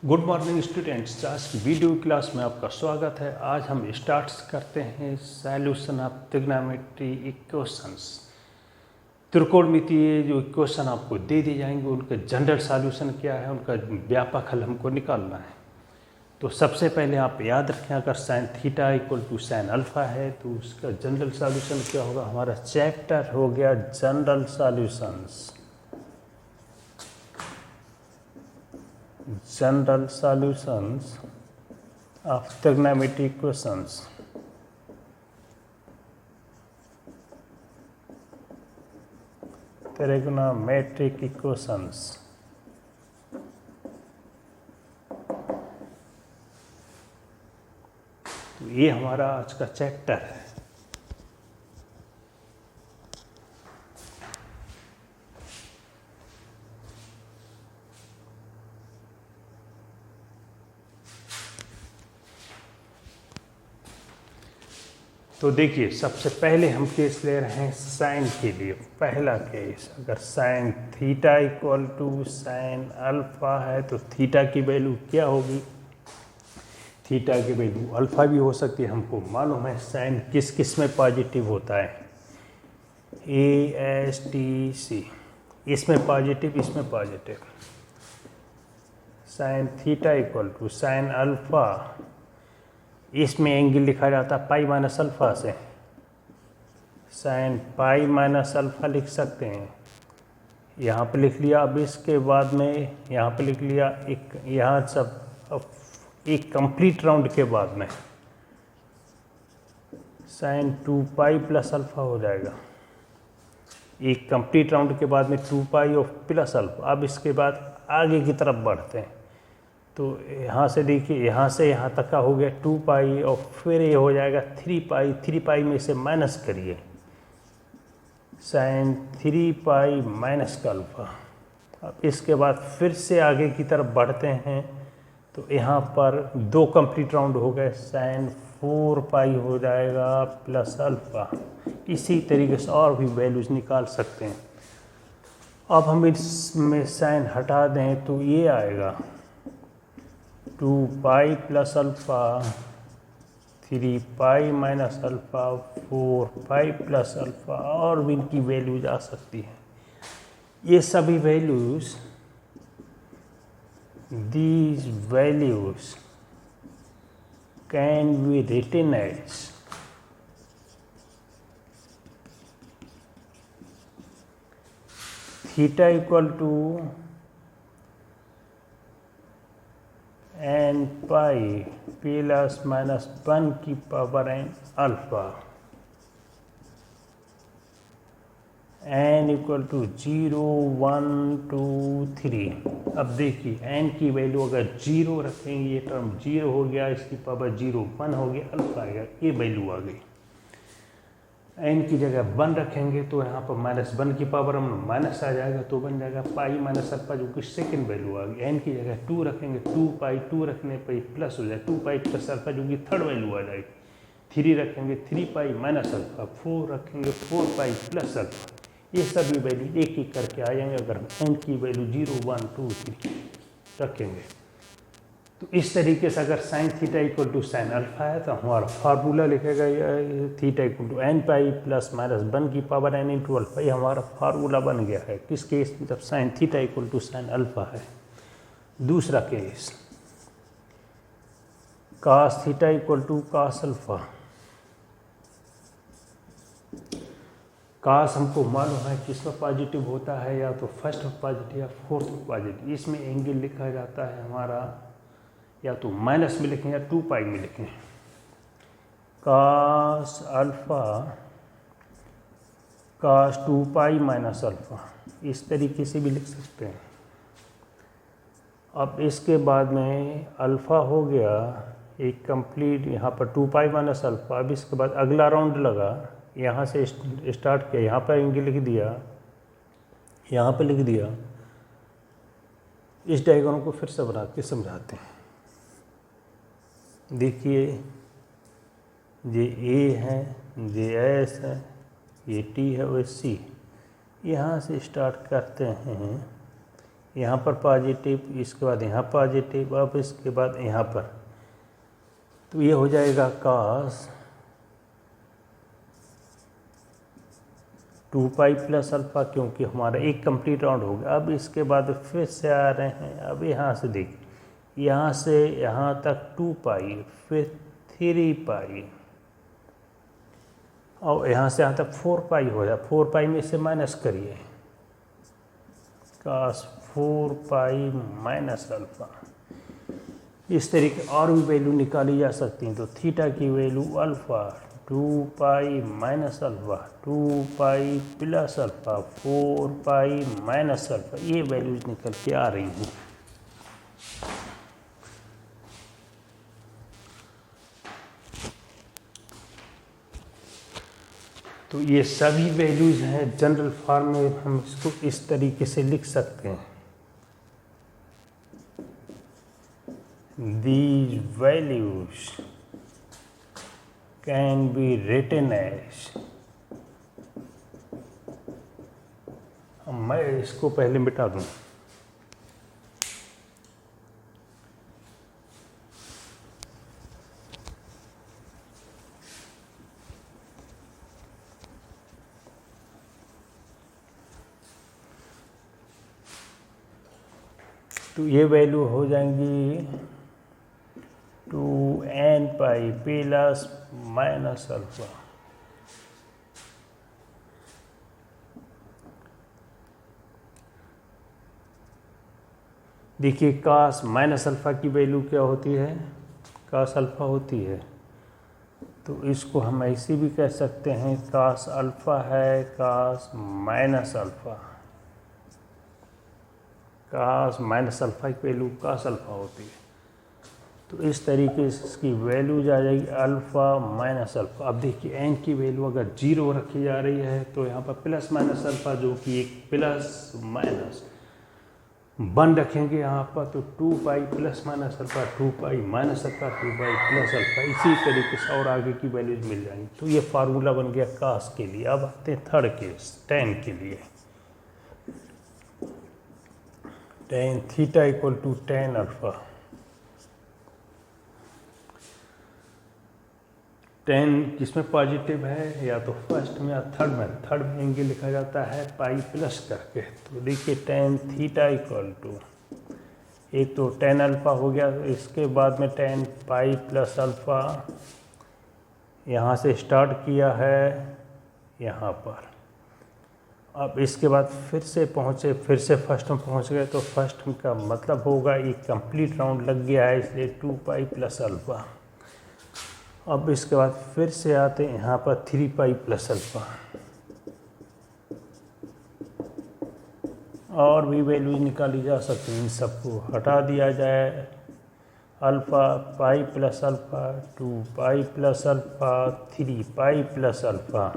Good morning students, आज की video class में आपका स्वागत है। आज हम स्टार्ट करते हैं सॉल्यूशन ऑफ ट्रिग्नोमेट्री इक्वेशंस। त्रिकोणमितीय जो इक्वेशन आपको दे दी जाएंगे उनका जनरल सॉल्यूशन क्या है, उनका व्यापक हल हमको निकालना है। तो सबसे पहले आप याद रखें, अगर sine theta equal to sine alpha है तो उसका जनरल सॉल्यूशन क्या होगा। हमारा चैप्टर हो गया general solutions. General solutions of trigonometric equations. Trigonometric equations. तो ये हमारा आज का चैप्टर है। तो देखिए, सबसे पहले हम केस ले रहे हैं साइन के लिए। पहला केस, अगर sine theta equal to sine alpha है तो थीटा की वैल्यू क्या होगी। थीटा की वैल्यू अल्फा भी हो सकती है। हमको मालूम है साइन किस किस में पॉजिटिव होता है, ASTC, इसमें पॉजिटिव, इसमें positive. Sine theta equal to sine alpha, इसमें एंगल लिखा जाता है पाई माइनस अल्फा से। साइन पाई माइनस अल्फा लिख सकते हैं, यहाँ पे लिख लिया। अब इसके बाद में यहाँ पे लिख लिया एक, यहाँ सब एक कंप्लीट राउंड के बाद में साइन 2 पाई प्लस अल्फा हो जाएगा। एक कंप्लीट राउंड के बाद में 2 पाई और प्लस अल्फा। अब इसके बाद आगे की तरफ बढ़ते हैं तो यहाँ से देखिए, यहाँ से यहाँ तक का हो गया 2 पाई और फिर ये हो जाएगा 3 पाई। 3 पाई में से माइनस करिए, साइन 3 पाई माइनस का अल्फा। अब इसके बाद फिर से आगे की तरफ बढ़ते हैं तो यहाँ पर 2 कंप्लीट राउंड हो गए, साइन 4 पाई हो जाएगा प्लस अल्फा। इसी तरीके से और भी वैल्यूज निकाल सकते हैं। अब हम इसमें साइन हटा दें तो ये आएगा 2 पाई प्लस अल्फा, 3 पाई माइनस अल्फा, 4 पाई प्लस अल्फा, और भी इनकी वैल्यूज आ सकती है। ये सभी values, these values can be written as theta equal to n pi plus minus 1 की power n alpha, n equal to 0, 1, 2, 3। अब देखिए, n की वैल्यू अगर 0 रखेंगे, ये टर्म 0 हो गया, इसकी पावर 0, 1 हो गया, अल्फा आएगा, ये वैल्यू आ गई। n की जगह 1 रखेंगे तो यहाँ पर -1 की पावर हम माइनस आ जाएगा, तो बन जाएगा पाई माइनस अल्फा, जो कि सेकेंड वैल्यू आ गई। n की जगह 2 रखेंगे, 2 पाई, 2 रखने पर प्लस हो जाएगा, 2 पाई प्लस अल्फा, जो कि थर्ड वैल्यू आ जाएगी। 3 रखेंगे, 3 पाई माइनस अल्फा, 4 रखेंगे, 4 पाई प्लस अल्फा। ये सभी वैल्यू एक एक करके आ जाएंगे अगर हम n की वैल्यू 0, 1, 2, 3 रखेंगे। तो इस तरीके से अगर sine theta equal to sine alpha है तो हमारा फार्मूला लिखेगा theta equal to n pi plus minus 1 की पावर n इंटू अल्फा। ये हमारा फार्मूला बन गया है किस केस में, जब sine theta equal to sine alpha है। दूसरा case, cos theta equal to cos alpha. Cos हमको मालूम है किसमें पॉजिटिव होता है, या तो फर्स्ट में पॉजिटिव या फोर्थ में पॉजिटिव। इसमें एंगल लिखा जाता है हमारा, या तो माइनस में लिखें या 2 पाई में लिखें। कास अल्फा कास 2 पाई माइनस अल्फा, इस तरीके से भी लिख सकते हैं। अब इसके बाद में अल्फा हो गया एक कंप्लीट, यहाँ पर 2 पाई माइनस अल्फा। अब इसके बाद अगला राउंड लगा, यहाँ से स्टार्ट किया, यहाँ पर एंगल लिख दिया, यहाँ पर लिख दिया। इस डायग्राम को फिर से बना के समझाते हैं। देखिए, ये A है, ये S है, ये T है और C। यहाँ से स्टार्ट करते हैं, यहाँ पर पॉजिटिव, इसके बाद यहाँ पॉजिटिव, अब इसके बाद यहाँ पर, तो ये हो जाएगा cos 2 पाई प्लस अल्फ़ा, क्योंकि हमारा एक कंप्लीट राउंड हो गया। अब इसके बाद फिर से आ रहे हैं, अब यहाँ से देखिए, यहाँ से यहाँ तक 2 पाई, फिर 3 पाई, और यहाँ से यहाँ तक 4 पाई हो जाए। 4 पाई में से माइनस करिए, cos 4 पाई माइनस अल्फ़ा। इस तरीके और भी वैल्यू निकाली जा सकती हैं। तो थीटा की value alpha 2 pi minus alpha, 2 पाई plus alpha, 4 pi minus alpha, ये वैल्यूज निकल के आ रही हैं। तो ये सभी वैल्यूज हैं। जनरल फॉर्म में हम इसको इस तरीके से लिख सकते हैं, these values can be written as, मैं इसको पहले मिटा दूं, तो ये वैल्यू हो जाएंगी 2n pi plus minus alpha. देखिए cos माइनस अल्फ़ा की वैल्यू क्या होती है, cos अल्फ़ा होती है। तो इसको हम ऐसे भी कह सकते हैं, cos अल्फ़ा है cos minus alpha, cos minus alpha की वैल्यू cos अल्फ़ा होती है। तो इस तरीके से इसकी वैल्यूज आ जाएगी अल्फ़ा माइनस अल्फ़ा। अब देखिए n की वैल्यू अगर 0 रखी जा रही है तो यहाँ पर प्लस माइनस अल्फ़ा, जो कि एक प्लस माइनस 1 रखेंगे यहाँ पर, तो 2 पाई plus minus alpha, 2 pi minus alpha, 2 पाई प्लस अल्फ़ा, इसी तरीके से और आगे की वैल्यूज मिल जाएंगी। तो ये फार्मूला बन गया cos के लिए। अब आते हैं थर्ड केस, tan के लिए। tan theta equal to tan alpha. tan किसमें पॉजिटिव है, या तो फर्स्ट में या थर्ड में एंगल लिखा जाता है पाई प्लस करके। तो देखिए tan थीटा इक्वल टू, एक तो tan अल्फ़ा हो गया, इसके बाद में tan पाई प्लस अल्फ़ा, यहाँ से स्टार्ट किया है यहाँ पर। अब इसके बाद फिर से पहुँचे, फिर से फर्स्ट में पहुँच गए, तो फर्स्ट का मतलब होगा एक कंप्लीट राउंड लग गया है, इसलिए 2 पाई प्लस अल्फ़ा। अब इसके बाद फिर से आते हैं यहाँ पर 3 पाई प्लस अल्फ़ा, और भी वैल्यूज निकाली जा सकती हैं। इन सबको हटा दिया जाए, अल्फ़ा पाई प्लस अल्फ़ा, 2 पाई प्लस अल्फ़ा, 3 पाई प्लस अल्फ़ा।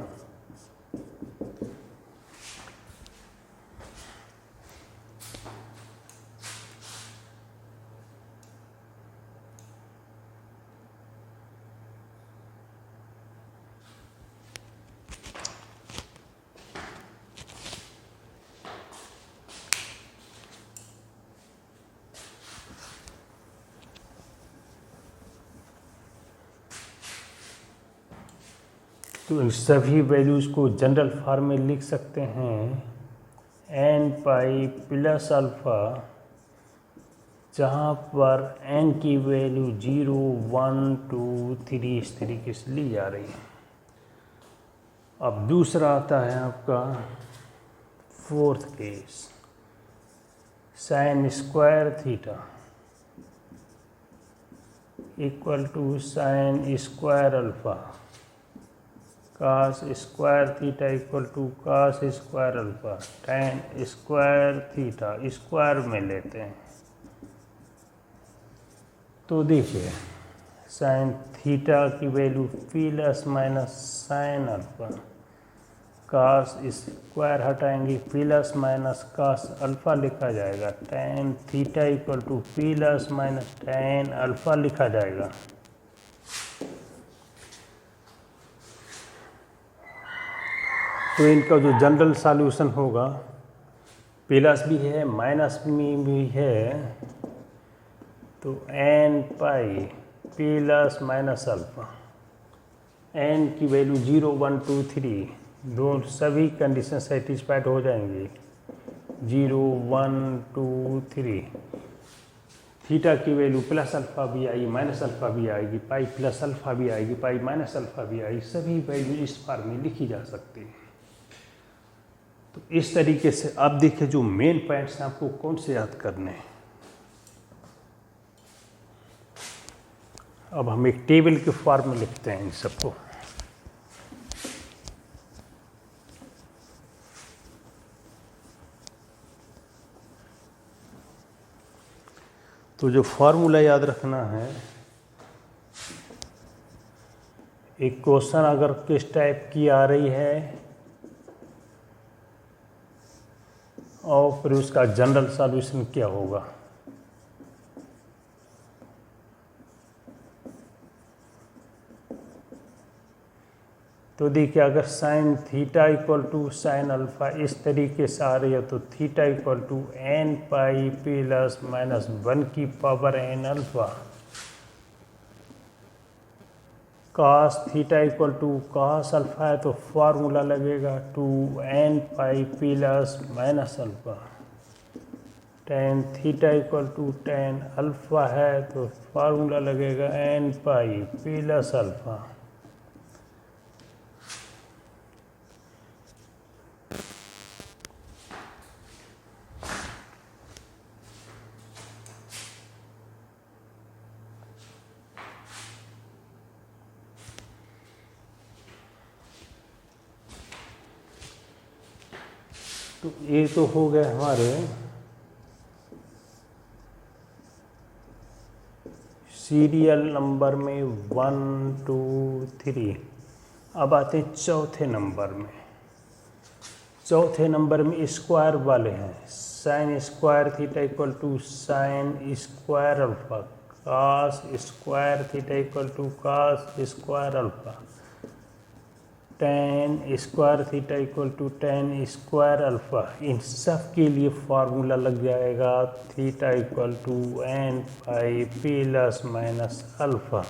तो इन सभी वैल्यूज़ को जनरल फॉर्म में लिख सकते हैं n पाई प्लस अल्फ़ा, जहाँ पर n की वैल्यू 0, 1, 2, 3 इस तरीके से ली जा रही है। अब दूसरा आता है आपका fourth case, sine square theta equal to sine square alpha, cos square theta equal to cos square alpha, tan square theta square में लेते हैं। तो देखिए साइन थीटा की value plus minus sine alpha, cos square हटाएंगे, plus minus cos alpha लिखा जाएगा, tan theta equal to plus minus tan alpha लिखा जाएगा। तो इनका जो जनरल सॉल्यूशन होगा प्लस भी है माइनस में भी है, तो n pi plus minus alpha, n की वैल्यू 0 1 2 3 दो सभी कंडीशन सेटिस्फाइड हो जाएंगी। 0 1 2 3 थीटा की वैल्यू प्लस अल्फा भी आएगी माइनस अल्फा भी आएगी, पाई प्लस अल्फा भी आएगी, पाई माइनस अल्फा भी आएगी, सभी वैल्यू इस फॉर्म में लिखी जा सकती है। तो इस तरीके से अब देखिए जो मेन पॉइंट्स हैं आपको कौन से याद करने हैं। अब हम एक टेबल के फॉर्म में लिखते हैं इन सबको। तो जो फॉर्मूला याद रखना है, एक क्वेश्चन अगर किस टाइप की आ रही है और फिर उसका जनरल सॉल्यूशन क्या होगा। तो देखिए अगर sine theta equal to sine alpha इस तरीके से आ रही है तो theta equal to n pi plus minus 1 की power n alpha, cos theta equal to cos alpha है तो फॉर्मूला लगेगा 2 n pi plus minus alpha, tan theta equal to tan alpha है तो फॉर्मूला लगेगा एन पाई प्लस अल्फा। तो ये तो हो गए हमारे सीरियल नंबर में 1 2 3। अब आते हैं चौथे नंबर में। चौथे नंबर में स्क्वायर वाले हैं, sine square theta equal to sine square alpha, cos square theta equal to cos square alpha, tan square theta equal to tan square alpha. इन सब के लिए फार्मूला लग जाएगा theta equal to n pi plus minus alpha.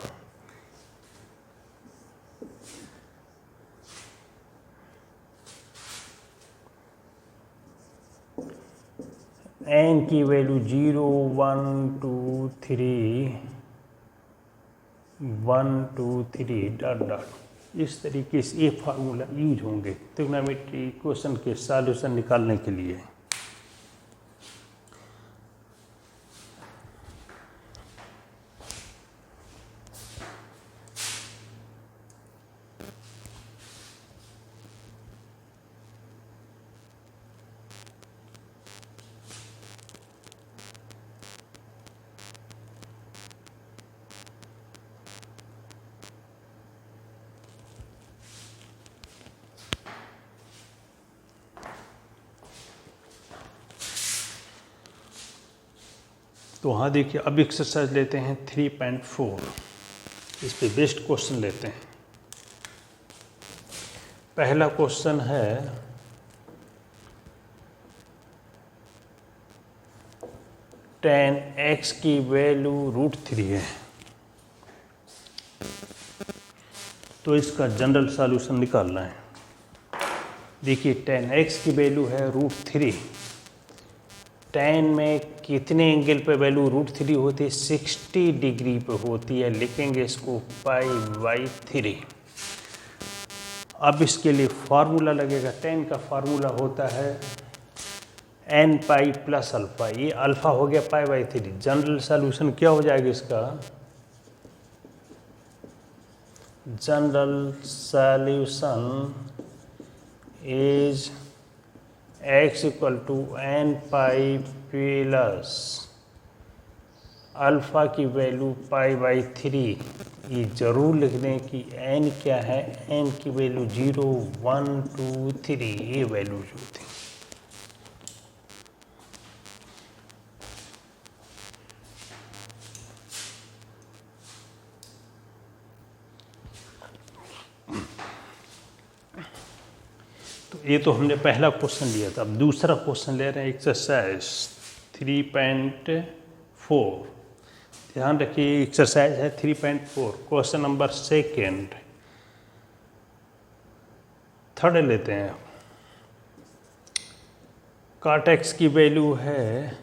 N की value 0 1 2 3 1 2 3 dot dot, इस तरीके से ये फार्मूला यूज होंगे ट्रिग्नोमेट्री क्वेश्चन के सॉल्यूशन निकालने के लिए। तो हाँ देखिए अब एक्सरसाइज लेते हैं 3.4, इस पे बेस्ट क्वेश्चन लेते हैं। पहला क्वेश्चन है tan x की वैल्यू √3 है, तो इसका जनरल सॉल्यूशन निकालना है। देखिए tan x की वैल्यू है √3, tan में कितने एंगल पे वैल्यू √3 होती है, 60 डिग्री पे होती है, लिखेंगे इसको π/3। अब इसके लिए फार्मूला लगेगा, tan का फार्मूला होता है n पाई प्लस अल्फा, ये अल्फा हो गया π/3। जनरल सॉल्यूशन क्या हो जाएगा इसका, general solution is x equal to n pi plus alpha की वैल्यू π/3। ये जरूर लिख दें कि n क्या है, n की वैल्यू 0 1 2 3 ये वैल्यू जो थी। तो ये तो हमने पहला क्वेश्चन लिया था। अब दूसरा क्वेश्चन ले रहे हैं एक्सरसाइज 3.4। ध्यान रखिए एक्सरसाइज है 3.4। क्वेश्चन नंबर थर्ड लेते हैं। cot x की वैल्यू है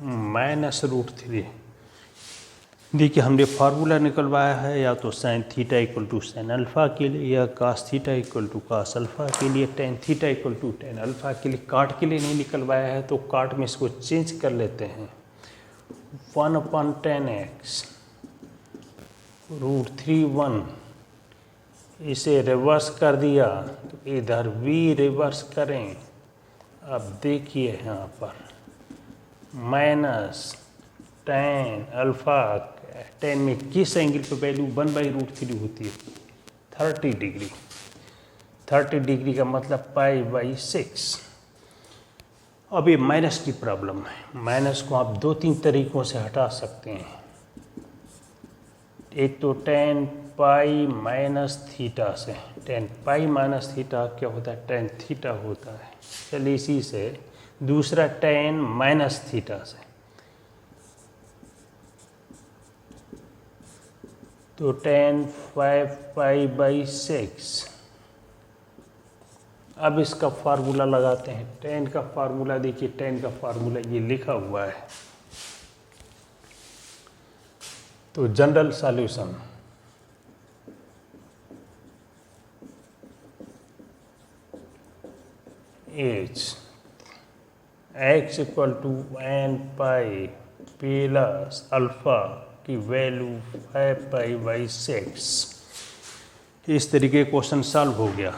-√3। देखिए हमने फार्मूला निकलवाया है या तो sin theta equal to sine alpha के लिए, या cos theta equal to cos alpha के लिए, tan theta equal to tan alpha के लिए। काट के लिए नहीं निकलवाया है तो काट में इसको चेंज कर लेते हैं। 1/10x √3 इसे रिवर्स कर दिया तो इधर भी रिवर्स करें। अब देखिए यहाँ पर -tan अल्फ़ा, tan में किस एंगल पे वैल्यू 1/√3 होती है? 30 डिग्री। 30 डिग्री का मतलब π/6। अब ये माइनस की प्रॉब्लम है। माइनस को आप 2-3 तरीक़ों से हटा सकते हैं। एक तो tan π-θ से। tan π-θ क्या होता है? tan थीटा होता है। चलिए इसी से। दूसरा tan -θ से। तो tan 5π/6। अब इसका फार्मूला लगाते हैं। tan का फार्मूला देखिए, tan का फार्मूला ये लिखा हुआ है। तो जनरल सॉल्यूशन एच x equal to n pi plus alpha की वैल्यू 5π/6। इस तरीके क्वेश्चन सॉल्व हो गया।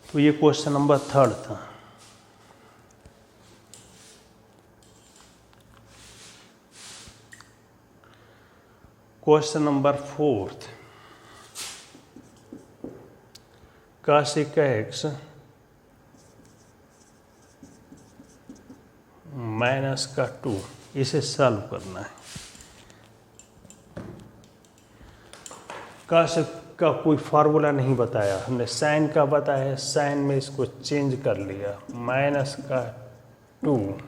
तो ये क्वेश्चन नंबर 3 था। क्वेश्चन नंबर 4 cos x -2 इसे सॉल्व करना है। cos का कोई फार्मूला नहीं बताया हमने, साइन का बताया। साइन में इसको चेंज कर लिया। -2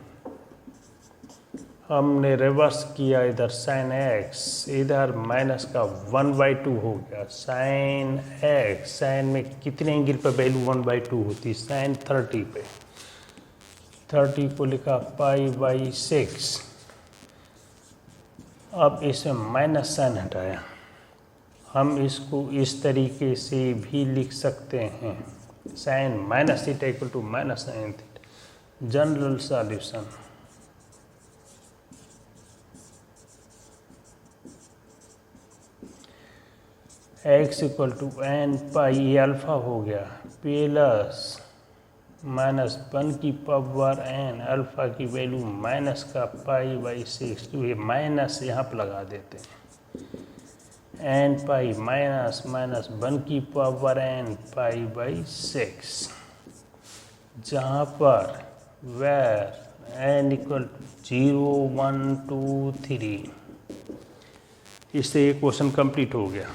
हमने रिवर्स किया, इधर sin x, इधर -1/2 हो गया। sin x, साइन में कितने एंगल पर वैल्यू 1/2 होती है? sin 30 पे। 30 को लिखा π/6। अब इसमें माइनस साइन हटाया। हम इसको इस तरीके से भी लिख सकते हैं। sin -θ equal to -sin θ। General solution x equal to n pi, ये अल्फ़ा हो गया, प्लस -1n अल्फ़ा की वैल्यू -π/6। तो ये माइनस यहाँ पर लगा देते हैं। n पाई -1n π/6, जहाँ पर where n इक्वल 0 1 2 3। इससे ये क्वेश्चन कंप्लीट हो गया।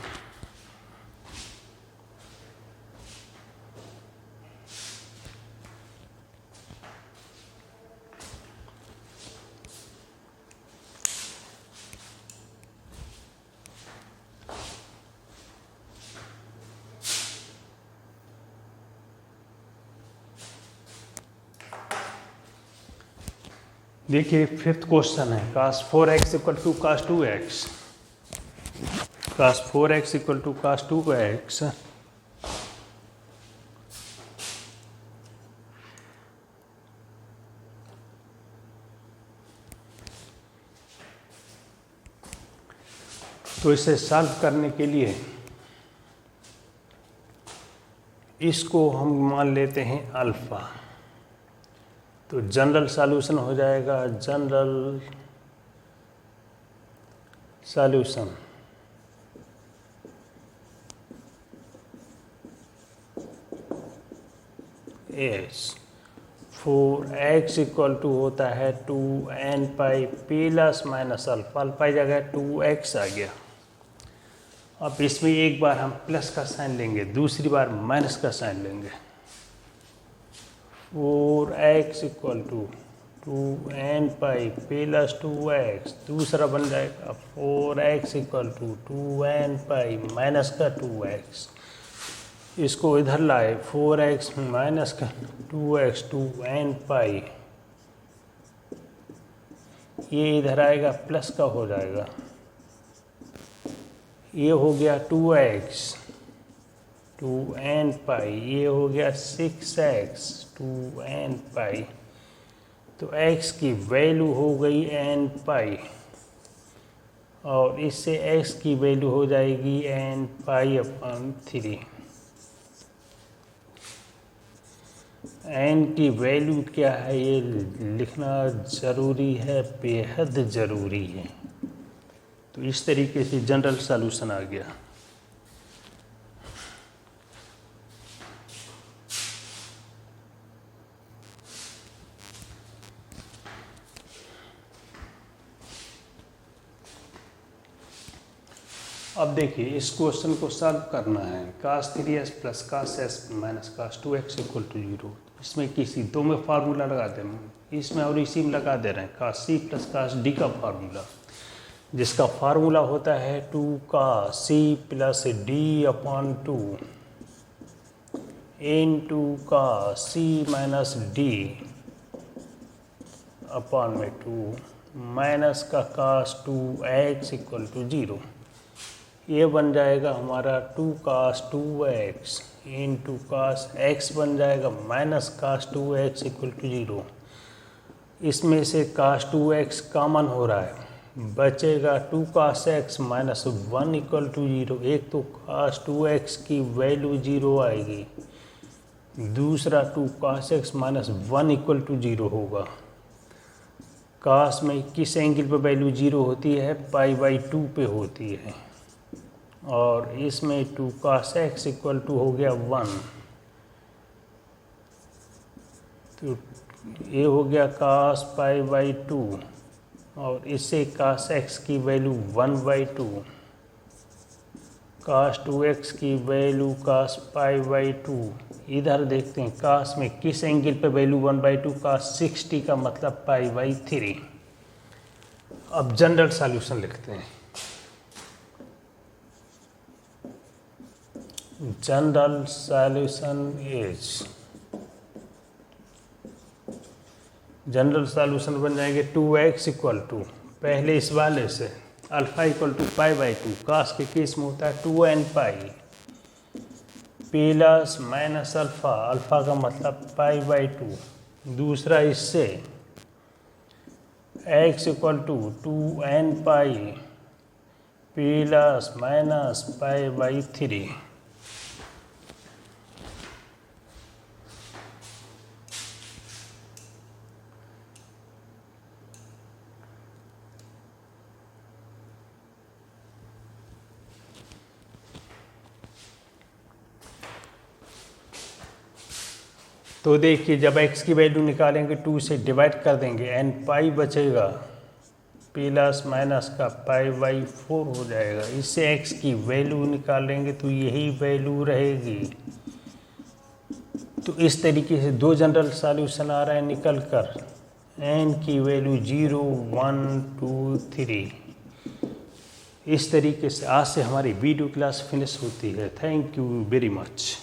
देखिए 5th क्वेश्चन है cos 4x equal to cos 2x। cos 4x equal to cos 2x। तो इसे सॉल्व करने के लिए इसको हम मान लेते हैं अल्फ़ा। तो जनरल सॉल्यूशन हो जाएगा, जनरल सॉल्यूशन एच 4x इक्वल टू होता है 2n pi plus minus alpha, alpha की जगह 2x आ गया। अब इसमें एक बार हम प्लस का साइन लेंगे, दूसरी बार माइनस का साइन लेंगे। 4x equal to 2n pi plus 2x, दूसरा बन जाएगा 4x equal to 2n pi minus का 2x। इसको इधर लाए 4x माइनस का 2x 2n पाई, ये इधर आएगा प्लस का हो जाएगा, ये हो गया 2x 2n पाई, ये हो गया 6x 2n पाई। तो x की वैल्यू हो गई n पाई और इससे x की वैल्यू हो जाएगी n पाई अपॉन 3। n की वैल्यू क्या है ये लिखना ज़रूरी है, बेहद ज़रूरी है। तो इस तरीके से जनरल सॉल्यूशन आ गया। अब देखिए इस क्वेश्चन को सॉल्व करना है। cos 3s plus cos s minus cos 2x equal to 0। इसमें किसी दो में फार्मूला लगा दें, इसमें और इसी में लगा दे रहे हैं cos c plus cos d का फार्मूला, जिसका फार्मूला होता है 2 cos c plus d upon 2 into cos c minus d upon में 2 माइनस का cos 2x इक्वल टू 0। ये बन जाएगा हमारा 2 cos 2x into cos x बन जाएगा minus cos 2x equal to 0। इसमें से cos 2x कॉमन हो रहा है, बचेगा 2 cos x minus 1 equal to 0। एक तो cos 2x की वैल्यू 0 आएगी, दूसरा 2 cos x minus 1 equal to 0 होगा। cos में किस एंगल पे वैल्यू 0 होती है? π/2 पे होती है, और इसमें 2 cos x इक्वल टू हो गया 1। तो ये हो गया cos π/2 और इससे cos x की वैल्यू 1/2, cos 2x की वैल्यू cos π/2। इधर देखते हैं cos में किस एंगल पे वैल्यू 1/2, cos 60 का मतलब π/3। अब जनरल सॉल्यूशन लिखते हैं। General solution is, general solution बन जाएंगे 2x इक्वल टू, पहले इस वाले से अल्फा इक्वल टू π/2, cos के केस में होता है 2n pi plus minus alpha, alpha का मतलब π/2, दूसरा इससे x equal to 2n pi plus minus π/3। तो देखिए जब x की वैल्यू निकालेंगे 2 से डिवाइड कर देंगे, n पाई बचेगा प्लस माइनस का π/4 हो जाएगा। इससे x की वैल्यू निकालेंगे तो यही वैल्यू रहेगी। तो इस तरीके से दो जनरल सॉल्यूशन आ रहे हैं निकल कर, n की वैल्यू 0 1 2 3। इस तरीके से आज से हमारी वीडियो क्लास फिनिश होती है। Thank you very much.